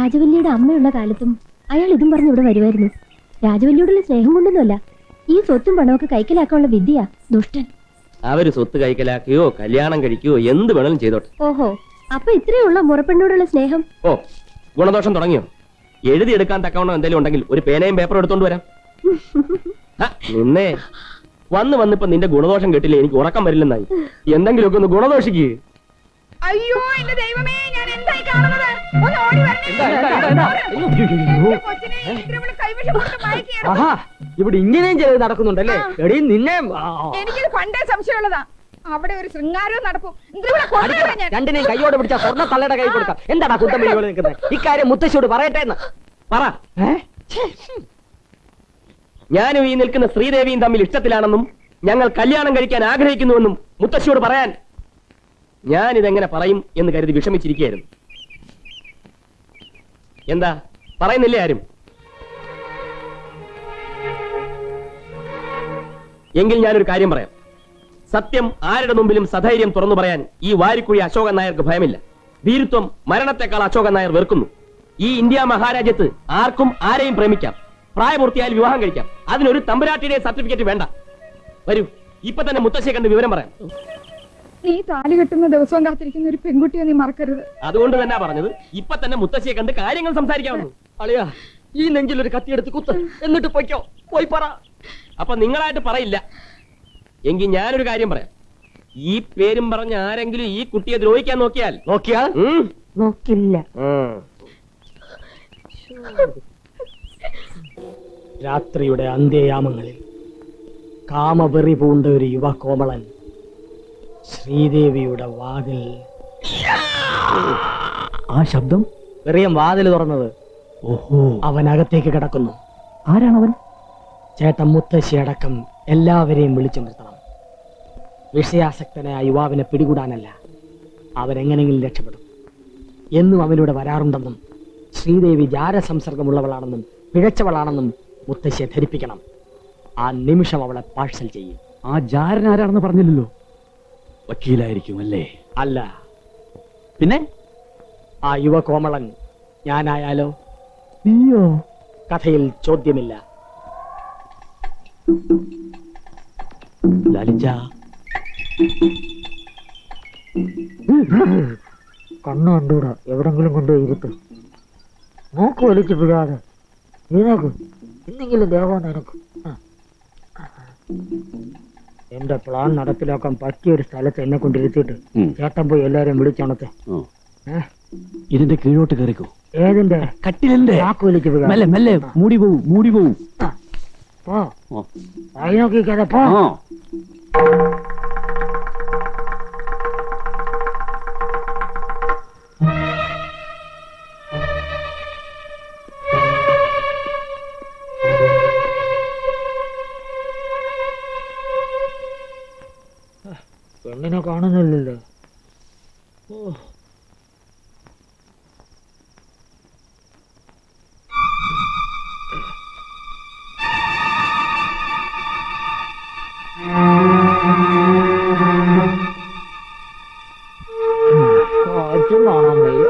രാജവല്ലിയുടെ അമ്മയുള്ള കാലത്തും അയാൾ ഇതും പറഞ്ഞ് ഇവിടെ വരുമായിരുന്നു. രാജവല്ലിയോടുള്ള സ്നേഹം കൊണ്ടൊന്നുമല്ല, ഈ സ്വത്തും പണമൊക്കെ കൈക്കലാക്കാനുള്ള വിദ്യയാ. ദുഷ്ടൻ. അവര് സ്വത്ത് കൈക്കലാക്കുകയോ കല്യാണം കഴിക്കുകയോ എന്ത് വേണമെങ്കിലും ചെയ്തോട്ടെ. ഓഹോ, അപ്പൊ ഇത്രയുള്ള മുറപ്പെണ്ണോടുള്ള സ്നേഹം? ഓ, ഗുണദോഷം തുടങ്ങിയോ? എഴുതിയെടുക്കാൻ തക്കവണ്ണം എന്തെങ്കിലും ഉണ്ടെങ്കിൽ ഒരു പേനയും പേപ്പറും എടുത്തോണ്ട് വരാം. നിന്നേ വന്നിപ്പോ നിന്റെ ഗുണദോഷം കേട്ടില്ലേ, എനിക്ക് ഉറക്കം വരില്ലെന്നായി. എന്തെങ്കിലുമൊക്കെ ഒന്ന് ഗുണദോഷിക്ക്. അയ്യോ എന്റെ ദൈവമേ, ഞാൻ എന്തായി കാണുന്നത്? ഒന്ന് ഓടി ഇവിടെ ഇങ്ങനെയും ചെയ്ത് നടക്കുന്നുണ്ടല്ലേ? എടീ നിന്നെ എനിക്കിത് പണ്ടേ സംശയമുള്ളതാ. അവിടെ ഒരു ശൃംഗാരവും നടപ്പും. രണ്ടിനെയും കൈയോടെ പിടിച്ച സ്വർണ്ണ തള്ളയുടെ കൈ കൊടുക്കാം. എന്താടാ കുന്തമിഴിയോട് നിൽക്കുന്നത്? ഇക്കാര്യം മുത്തശ്ശിയോട് പറയട്ടെ എന്ന് പറ. ഞാനും ഈ നിൽക്കുന്ന ശ്രീദേവിയും തമ്മിൽ ഇഷ്ടത്തിലാണെന്നും ഞങ്ങൾ കല്യാണം കഴിക്കാൻ ആഗ്രഹിക്കുന്നുവെന്നും മുത്തശ്ശിയോട് പറയാൻ ഞാനിതെങ്ങനെ പറയും എന്ന് കരുതി വിഷമിച്ചിരിക്കുകയായിരുന്നു. എന്താ പറയുന്നില്ലേ ആരും? എങ്കിൽ ഞാനൊരു കാര്യം പറയാം. സത്യം ആരുടെ മുമ്പിലും സധൈര്യം തുറന്നു പറയാൻ ഈ വാരിക്കുഴി അശോകൻ നായർക്ക് ഭയമില്ല. ഭീരുത്വം മരണത്തെക്കാൾ അശോകൻ നായർ വെറുക്കുന്നു. ഈ ഇന്ത്യ മഹാരാജ്യത്ത് ആർക്കും ആരെയും പ്രേമിക്കാം, പ്രായപൂർത്തിയായാൽ വിവാഹം കഴിക്കാം. അതിനൊരു തമ്പുരാട്ടിയുടെ സർട്ടിഫിക്കറ്റ് വേണ്ട. വരൂ, ഇപ്പൊ തന്നെ മുത്തശ്ശിയെ കണ്ട് വിവരം പറയാം. നീ താലി കെട്ടുന്ന ദിവസവും കാത്തിരിക്കുന്ന ഒരു പെൺകുട്ടിയെ നീ മറക്കരുത്. അതുകൊണ്ട് തന്നെ പറഞ്ഞത്, ഇപ്പൊ തന്നെ മുത്തശ്ശിയെ കണ്ട് കാര്യങ്ങൾ സംസാരിക്കാവുന്നു. അളിയാ, ഈ നെഞ്ചിലൊരു കത്തിയെടുത്ത് കുത്ത്, എന്നിട്ട് പൊയ്ക്കോ. പോയി പറ. അപ്പൊ നിങ്ങളായിട്ട് പറയില്ല എങ്കിൽ ഞാനൊരു കാര്യം പറയാം. ഈ പേരും പറഞ്ഞ ആരെങ്കിലും ഈ കുട്ടിയെ ദ്രോഹിക്കാൻ നോക്കിയാൽ നോക്കില്ല. രാത്രിയുടെ അന്ത്യയാമങ്ങളിൽ കാമവെറി പൂണ്ട ഒരു യുവ കോമളൻ ശ്രീദേവിയുടെ വാതിൽ. ആ ശബ്ദം? വെറിയം വാതിൽ തുറന്നത്. ഓഹോ, അവൻ അകത്തേക്ക് കിടക്കുന്നു. ആരാണവൻ? ചേട്ടൻ മുത്തശ്ശി അടക്കം എല്ലാവരെയും വിളിച്ചു നിർത്തണം. വിഷയാസക്തനായ യുവാവിനെ പിടികൂടാനല്ല, അവനെങ്ങനെങ്കിലും രക്ഷപ്പെടും. എന്നും അവനിവിടെ വരാറുണ്ടെന്നും ശ്രീദേവി ജാരസംസർഗമുള്ളവളാണെന്നും പിഴച്ചവളാണെന്നും മുത്തശ്ശിയെ ധരിപ്പിക്കണം. ആ നിമിഷം അവളെ പാഴ്സൽ ചെയ്യും. ആ ജാരൻ ആരാണെന്ന് പറഞ്ഞില്ലല്ലോ. വക്കീലായിരിക്കും അല്ലേ? അല്ല. പിന്നെ ആ യുവ കോമളൻ ഞാനായാലോ? നീയോ? കഥയിൽ ചോദ്യമില്ല. ലലിജ, കണ്ണു കണ്ടൂടാ, എവിടെങ്കിലും കൊണ്ടുപോയി ഇരുത്ത്. മൂക്ക് വലിച്ചു പിഴാതെ ഇതിനേക്ക് എന്തെങ്കിലും ദേവോ നിനക്ക്. എന്റെ പ്ലാൻ നടപ്പിലാക്കാൻ പറ്റിയ ഒരു സ്ഥലത്ത് എന്നെ കൊണ്ടിരുത്തിയിട്ട് ചേട്ടൻ പോയി എല്ലാരും വിളിച്ചോണത്തെ. ഇതിന്റെ കീഴോട്ട് കയറിക്കോ. ഏതിന്റെ? കട്ടിലിന്റെ. നാക്ക് വലിച്ചു പിഴ. മെല്ലെ മെല്ലെ, മൂടി പോവും, മൂടി പോവും. പോ, വായി നോക്കിക്കാതെ പോ. പെണ്ണിനെ കാണുന്നില്ലല്ലോ. കാണാൻ വയ്യ.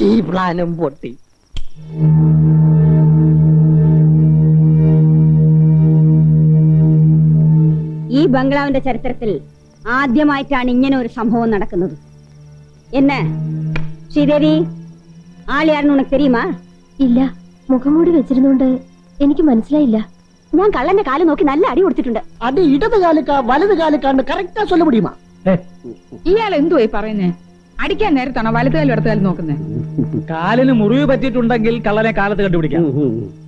ഈ പ്ലാനും പൊട്ടി. ഈ ബംഗ്ലാവിന്റെ ചരിത്രത്തിൽ ആദ്യമായിട്ടാണ് ഇങ്ങനെ ഒരു സംഭവം നടക്കുന്നത്. എന്നെ ശ്രീദേവി, ആളിയാരെന്ന് ഉനക്ക് തെരിയുമാ? ഇല്ല, മുഖംമൂടി വെച്ചിരുന്നോണ്ട് എനിക്ക് മനസ്സിലായില്ല. ഞാൻ കള്ളന്റെ കാല് നോക്കി നല്ല അടി കൊടുത്തിട്ടുണ്ട്. അത് ഇടത് കാലുക്കാ വലത് കാലുക്കാണ്ട് കറക്റ്റാ சொல்ல முடியுமா? ഇയാൾ എന്തുവായി പറയുന്നേ? അടിക്കാൻ നേരത്താണോ വലതുകാലും ഇടത്തുകാലും നോക്കുന്നേ? കാലിന് മുറിവ് പറ്റിയിട്ടുണ്ടെങ്കിൽ കള്ളനെ കാലത്ത് കണ്ടുപിടിക്കാം.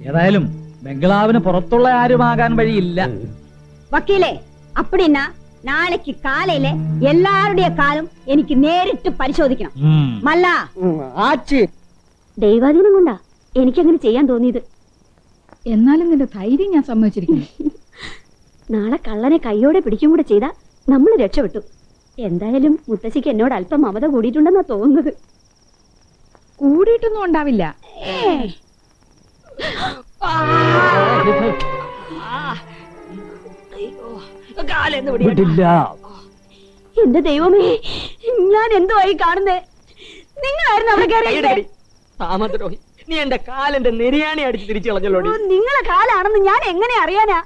ഏതായാലും ബംഗ്ലാവിന് പുറത്തുള്ള ആരുമാകാൻ വഴിയില്ല. വക്കീലേ, அப்படின்னா നാളേക്ക് കാലയിലെ എല്ലാവരുടെയും കാലം എനിക്ക് നേരിട്ട് പരിശോധിക്കണം. മല്ല, ആച്ചി ദൈവാധീനം കൊണ്ടാ എനിക്കങ്ങനെ ചെയ്യാൻ തോന്നിയത്. എന്നാലും നിന്റെ ധൈര്യം ഞാൻ സമ്മതിച്ചിരിക്കുന്നു. നാളെ കള്ളനെ കൈയോടെ പിടിക്കും കൂടെ ചെയ്താ നമ്മൾ രക്ഷപ്പെട്ടു. എന്തായാലും മുത്തശ്ശിക്ക് എന്നോട് അല്പം മമത കൂടിയിട്ടുണ്ടെന്നാ തോന്നുന്നത്. കൂടിയിട്ടൊന്നും ഉണ്ടാവില്ല. എന്റെ ദൈവമേ, ഞാൻ എന്തോ ആയി കാണുന്നേ. നിങ്ങളായിരുന്നു അവിടെ കയറി. താമദ്രോഹി, നീ എന്റെ കാലിന്റെ നെരിയാണി അടിച്ച് തിരിച്ചു കളഞ്ഞല്ലോടി. നിങ്ങളെ കാലാണെന്ന് ഞാൻ എങ്ങനെ അറിയാനാ?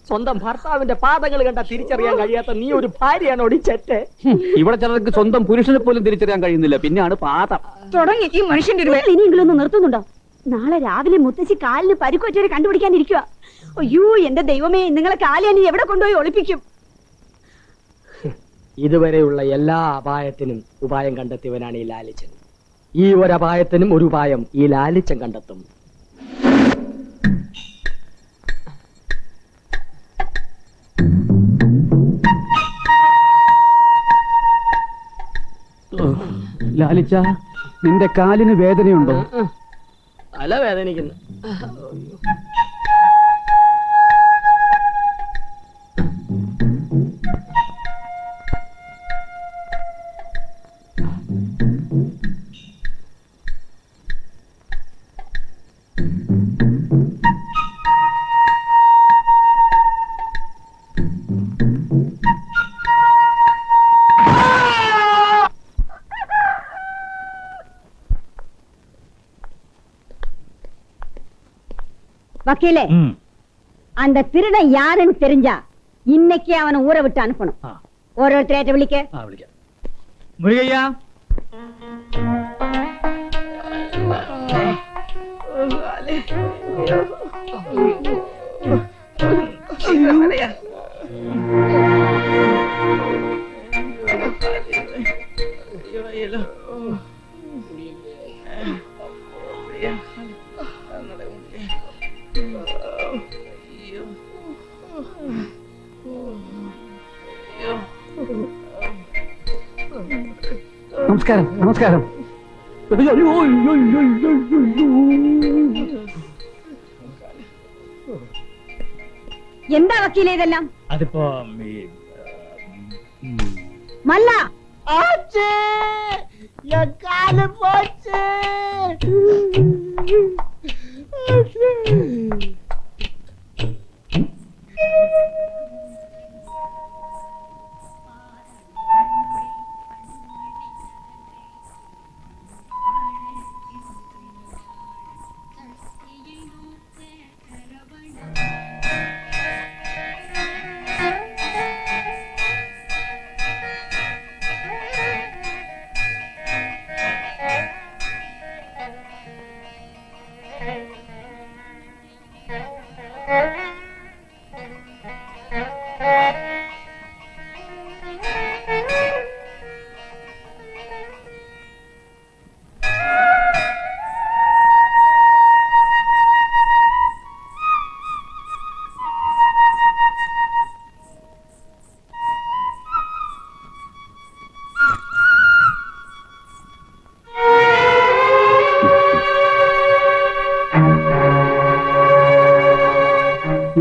സ്വന്തം ഭർത്താവിന്റെ പാദങ്ങൾ കണ്ടാ തിരിച്ചറിയാൻ കഴിയാത്ത നീ ഒരു ഭാര്യയാണോടി ചെറ്റെ? ഇവിടെ ചിലർക്ക് സ്വന്തം പുരുഷനെ പോലും തിരിച്ചറിയാൻ കഴിയുന്നില്ല, പിന്നെയാണ് പാദം. തുടങ്ങി ഈ മനുഷ്യന്റെ ഒരു നിങ്ങൾ ഇനിയെങ്കിലും ഒന്ന് നിർത്തുന്നുണ്ടോ? നാളെ രാവിലെ മുത്തശ്ശി കാലിന് പരിക്കുവറ്റവരെ കണ്ടുപിടിക്കാനിരിക്കുക. അയ്യോ എന്റെ ദൈവമേ, നിങ്ങളെ കാലി ഞാൻ എവിടെ കൊണ്ടുപോയി ഒളിപ്പിക്കും? ഇതുവരെയുള്ള എല്ലാ അപായത്തിനും ഉപായം കണ്ടെത്തിയവനാണ് ഈ ലാലിച്ചൻ. ഈ ഒരു അപായത്തിനും ഒരു ഉപായം ഈ ലാലിച്ചൻ കണ്ടെത്തും. ലാലിച്ച, നിന്റെ കാലിന് വേദനയുണ്ടോ? തല വേദനിക്കുന്നു. வக்கீலே, அந்த திருடன் யாருன்னு தெரிஞ்சா இன்னைக்கு அவனை ஊரை விட்டு அனுப்பணும். ஓரோருத்தரேட்ட விളിக்க. മുരുകയ്യ, നമസ്കാരം. നമസ്കാരം. എന്താ വക്കീലേ ഇതെല്ലാം? അതിപ്പോ മല്ല,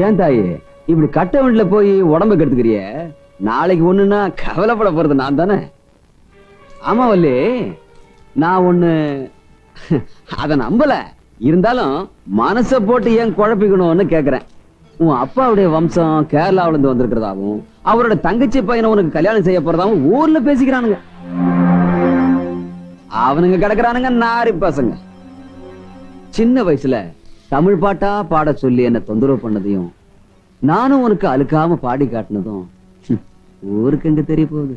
ஏன் தாயே இப்படி கட்ட வண்டில போய் உடம்பு கெடுத்துக்கிறிய? நாளைக்கு ஒண்ணுன்னா கவலைப்பட போறது நான் தானே. ஆமா வள்ளி, நான் ஒண்ணு அத நம்பல. இருந்தாலும் மனச போட்டு ஏன் குழப்பிக்கணும்னு கேக்குறேன். உன் அப்பாவுடைய வம்சம் கேரளாவில இருந்து வந்திருக்கிறதாவும் அவரோட தங்கச்சி பையனை உனக்கு கல்யாணம் செய்ய போறதாவும் ஊர்ல பேசிக்கிறானுங்க. அவனுங்க கிடக்குறானுங்க நாரி பசங்க. சின்ன வயசுல தமிழ் பாட்டா பாட சொல்லி என்ன தொந்தரவு பண்ணதையும் நானும் உனக்கு அழுக்காம பாடி காட்டினதும் ஊருக்கு எங்க தெரிய போகுது.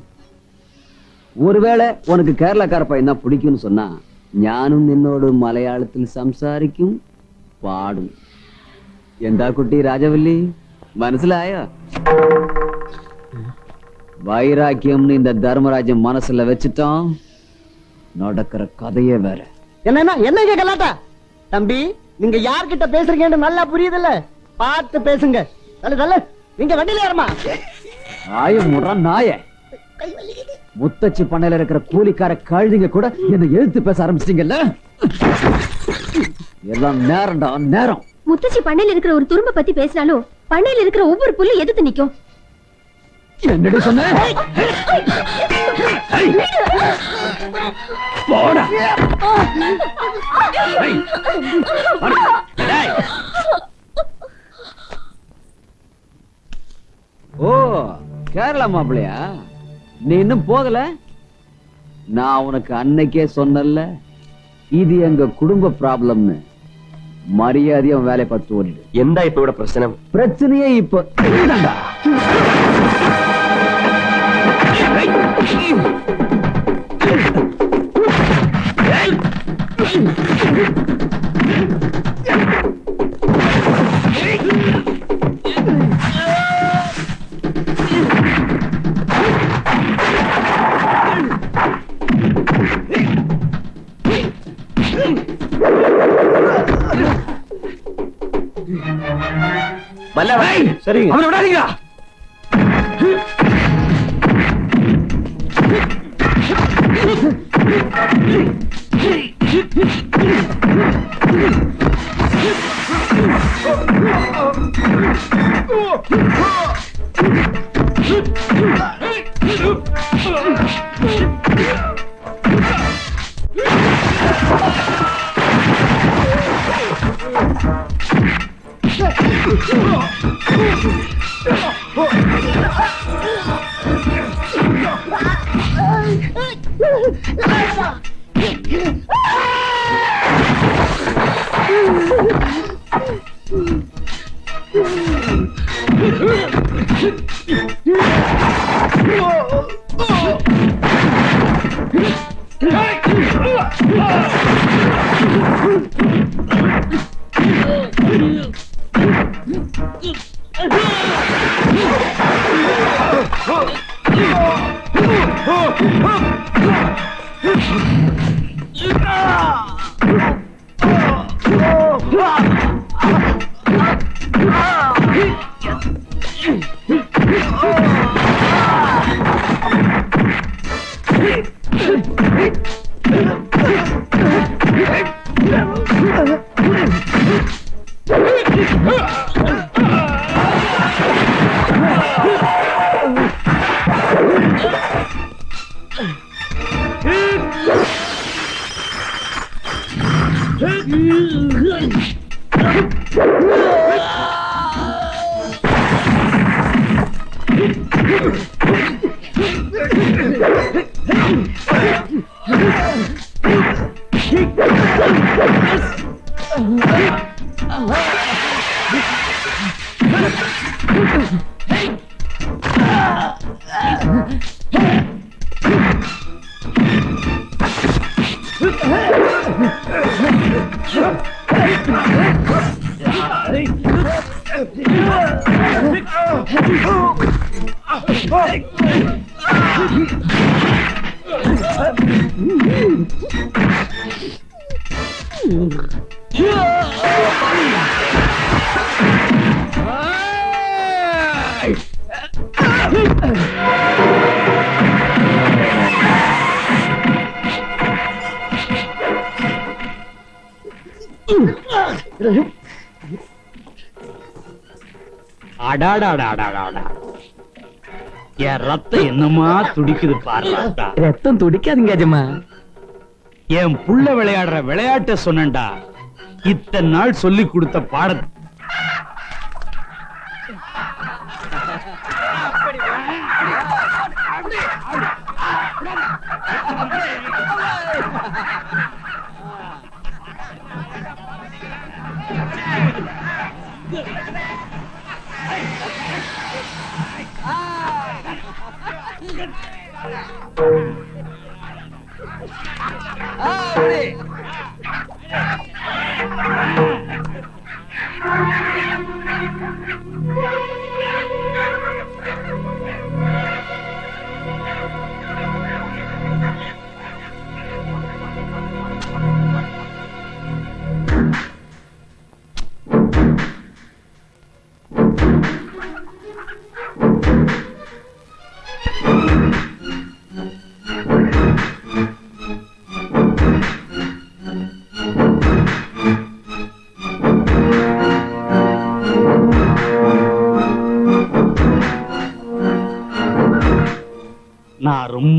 ஒருவேளை உனக்கு கேரளாக்கார பையன் தான் பிடிக்கும்னு சொன்னா ஞானும் നിന്നോട് மலையாளத்தில் സംസാരിക്കും പാടും. എന്താ കുട്ടി രാജവല്ലി, മനസ്സിലായോ? வைராக்கியம்னு இந்த தர்மராஜன் மனசுல வச்சுட்டோம். நடக்கிற கதையே வேற. என்ன கலாட்டா தம்பி? நீங்க யார்கிட்ட பேசுறீங்கன்னு நல்லா புரியுதுல்ல? பார்த்து பேசுங்க. நீங்க வண்டியில ஏறமா? ஆயமுறா நாய முத்தச்சி பண்ணையில இருக்கிற கூலிக்கார கழுதிங்க கூட என்ன எழுத்து பேச ஆரம்பிச்சிட்டீங்கல்ல. எல்லாம் நேரம்டா நேரம். முத்தச்சி பண்ணையில இருக்கிற ஒரு துரும்ப பத்தி பேசினாலும் பண்ணையில இருக்கிற ஒவ்வொரு புல்லும் எதிர்த்து நிக்கும். என்னடி சொன்ன? போடா. ஓ கேரளா மாப்பிள்ளையா? நீ இன்னும் போகல? நான் உனக்கு அன்னைக்கே சொன்னல, இது எங்க குடும்ப ப்ராப்ளம்னு. மரியாதையா வேலை பார்த்து ஓடிடு. എന്താ ഇപ്പൊ ഇവിടെ പ്രശ്നം? பிரச்சனையே இப்ப இதுதான்டா. சரிங்க, அவனை விடாதீங்களா? அடாடாடாடாடா, என் ரத்தம் என்னமா துடிக்குது பாரு. ரத்தம் துடிக்காதீங்க அஜமா. என் புள்ள விளையாடுற விளையாட்ட சொன்னேன்டா. இத்தனை நாள் சொல்லி கொடுத்த பாடத்தை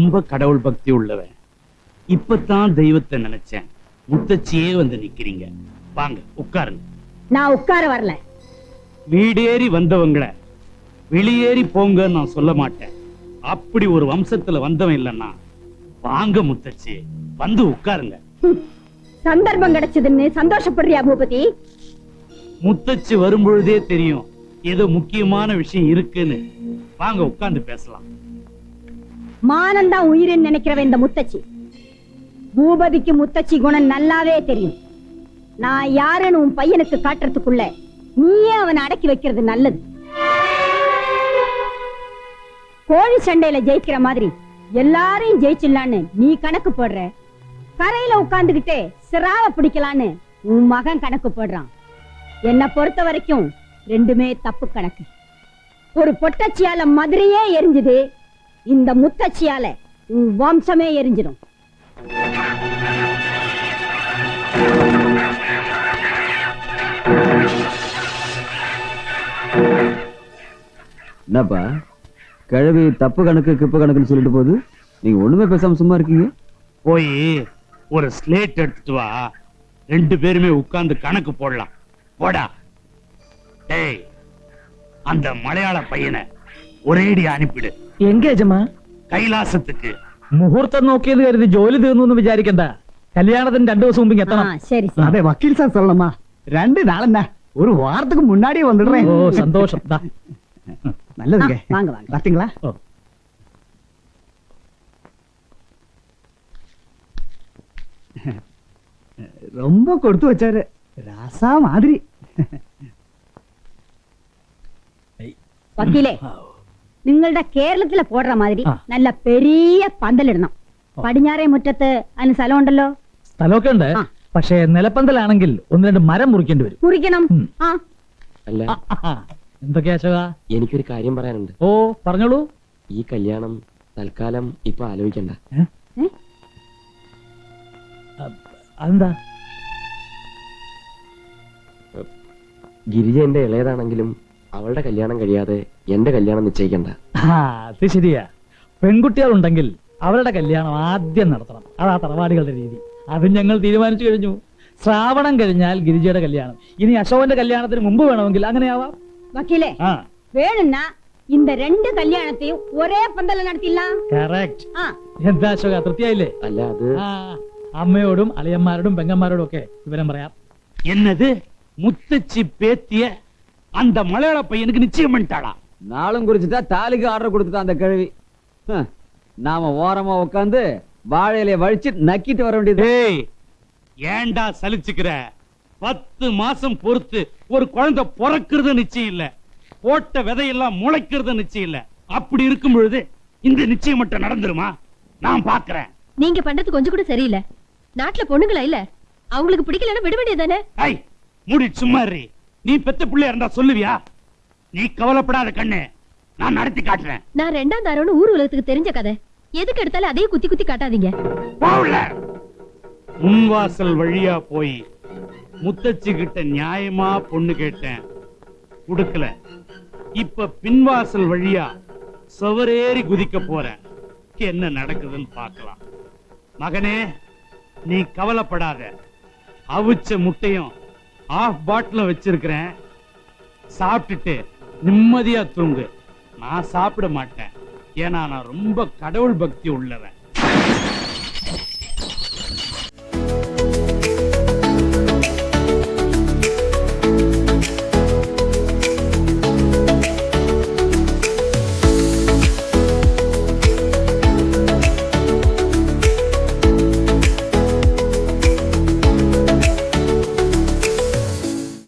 ரொம்ப கடவுள் பக்தி உள்ளவன். இப்பதான் தெய்வத்தை நினைச்சேன். முத்தச்சியே வந்து நிக்கிறீங்க. வாங்க உட்காருங்க. நான் உட்கார வரல. வீடேறி வந்தவங்களை வெளியேறி போங்க நான் சொல்ல மாட்டேன். அப்படி ஒரு வம்சத்துல வந்தவன் இல்லைன்னா வாங்க முத்தச்சி வந்து உட்காருங்க. சந்தர்ப்பம் கிடைச்சதுன்னு சந்தோஷப்படுறியா பூபதி? முத்தச்சி வரும்பொழுதே தெரியும் ஏதோ முக்கியமான விஷயம் இருக்குன்னு. வாங்க உட்கார்ந்து பேசலாம். மானந்தான் உயிரின்னு நினைக்கிறவன் இந்த முத்தச்சி. பூபதிக்கு முத்தச்சி குணம் நல்லாவே தெரியும். நான் யாருன்னு உன் பையனுக்கு காட்டுறதுக்குள்ள நீயே அவனை அடக்கி வைக்கிறது நல்லது. கோழி சண்டையில ஜெயிக்கிற மாதிரி எல்லாரையும் ஜெயிச்சிடலான்னு நீ கணக்கு போடுற. கரையில உட்கார்ந்துகிட்டே சிராவ பிடிக்கலான்னு உன் மகன் கணக்கு போடுறான். என்ன பொறுத்த வரைக்கும் ரெண்டுமே தப்பு கணக்கு. ஒரு பொட்டச்சியால மதுரையே எரிஞ்சுது, இந்த முத்தச்சியால உன் வம்சமே எரிஞ்சிடும். என்னப்பா கிழவி தப்பு கணக்கு கிப்பு கணக்குன்னு சொல்லிட்டு போகுது, நீங்க ஒண்ணுமே பேசாம சும்மா இருக்கீங்க? போய் ஒரு ஸ்லேட் எடுத்துட்டு வா. ரெண்டு பேருமே உட்கார்ந்து கணக்கு போடலாம். போடா. டேய், அந்த மலையாள பையனை ഒരേടി അനിപ്പിട്. എങ്കേ യജമാ? കൈലാസത്തിക്ക്. മുഹൂർത്തം നോക്കിയത് കരുതി ജോലി തീർന്നു വിചാരിക്കണ്ട. കല്യാണത്തിന് 2 ദിവസം മുമ്പ് എത്തണം. சரி அதே வக்கீல் சார் சொல்லணுமா? 2 நாள் ஒரு வாரத்துக்கு முன்னாடியே வந்துடுறேன். ഓ സന്തോഷം. நல்லதுங்க. வாங்க வாங்க. பாத்தீங்களா? ரொம்ப கொடுத்து வச்சாரு, ராசா மாதிரி. വക്കീലേ, നിങ്ങളുടെ കേരളത്തിലെ പോടുற മാതിരി നല്ല പെരിയ പന്തലിടണം. പടിഞ്ഞാറേ മുറ്റത്ത് അതിന് സ്ഥലമുണ്ടല്ലോ. സ്ഥലമൊക്കെ ഉണ്ട്. പക്ഷേ നിലപ്പന്തലാണെങ്കിൽ 1-2 മരം മുറിക്കേണ്ടി വരും. മുറിക്കണം. ആ അല്ല, എന്തൊക്കെയാ അശോക? എനിക്കൊരു കാര്യം പറയാനുണ്ട്. ഓ പറഞ്ഞോളൂ. ഈ കല്യാണം തൽക്കാലം ഇപ്പൊ ആലോചിക്കണ്ട. അതെന്താ? ഗിരിജ എന്റെ ഇളയതാണെങ്കിലും അവളുടെ കല്യാണം കഴിയാതെ എന്റെ കല്യാണം നിശ്ചയിക്കണ്ട. അത് ശരിയാ. പെൺകുട്ടികളുണ്ടെങ്കിൽ അവരുടെ കല്യാണം ആദ്യം നടത്തണം. അതാ തറവാടികളുടെ രീതി. അത് ഞങ്ങൾ തീരുമാനിച്ചു കഴിഞ്ഞു. ശ്രാവണം കഴിഞ്ഞാൽ ഗിരിജയുടെ കല്യാണം. ഇനി അശോകന്റെ കല്യാണത്തിന് മുമ്പ് വേണമെങ്കിൽ അങ്ങനെയാവാം. വക്കീലേ, വേணும்னா இந்த 2 കല്യാണത്തെയും ഒരേ പന്തലിൽ നടത്തില്ല. കറക്റ്റ്. എന്താ അശോക, തൃപ്തിയായില്ലേ? അല്ല, അത് അമ്മയോടും അളിയന്മാരോടും പെങ്ങന്മാരോടും ഒക്കെ വിവരം പറയാം. என்னது முத்தச்சி பேத்திய அந்த மலையாள பையனுக்கு நிச்சயம் பண்ணிட்டாளா? நாளும் குறிச்சுட்டா தாலிக்கு ஆர்டர் கொடுத்துட்டா அந்த கிழவி. நாம ஓரமா உட்காந்து வாழையில வழிச்சு நக்கிட்டு வர வேண்டியது. ஏய், ஏண்டா சலிச்சுக்கிற? 10 மாசம் பொறுத்து ஒரு குழந்தை பிறக்கிறது நிச்சயம் இல்ல, போட்ட விதையெல்லாம் முளைக்கிறது நிச்சயம் இல்ல. அப்படி இருக்கும் பொழுது இந்த நிச்சயம் மட்டும் நடந்துருமா? நான் பாக்குறேன். நீங்க பண்றது கொஞ்சம் கூட சரியில்லை. நாட்டுல பொண்ணுங்களா இல்ல, அவங்களுக்கு பிடிக்கலன்னா விட வேண்டியதானே. ஐ, மூடி சும்மா இரு. நீ பெத்த பிள்ளையா இருந்தா சொல்லுவியா? நீ கவலைப்படாத கண்ணு, நான் நடத்தி காட்டுறேன். நான் 2ஆம் தாரோன்னு ஊர் உலகத்துக்கு தெரிஞ்ச கதை. எதுக்கு எடுத்தாலும் அதையே குத்தி குத்தி காட்டாதீங்க. முன்வாசல் வழியா போய் முத்தச்சி கிட்ட நியாயமா பொண்ணு கேட்டேன், கொடுக்கல. இப்ப பின்வாசல் வழியா சுவரேறி குதிக்க போறேன். என்ன நடக்குதுன்னு பார்க்கலாம். மகனே, நீ கவலைப்படாத. அவிச்ச முட்டையும் 1/2 பாட்டிலும் வச்சிருக்கிறேன். சாப்பிட்டுட்டு நிம்மதியா தூங்கு. நான் சாப்பிட மாட்டேன். ஏன்னா நான் ரொம்ப கடவுள் பக்தி உள்ளவன்.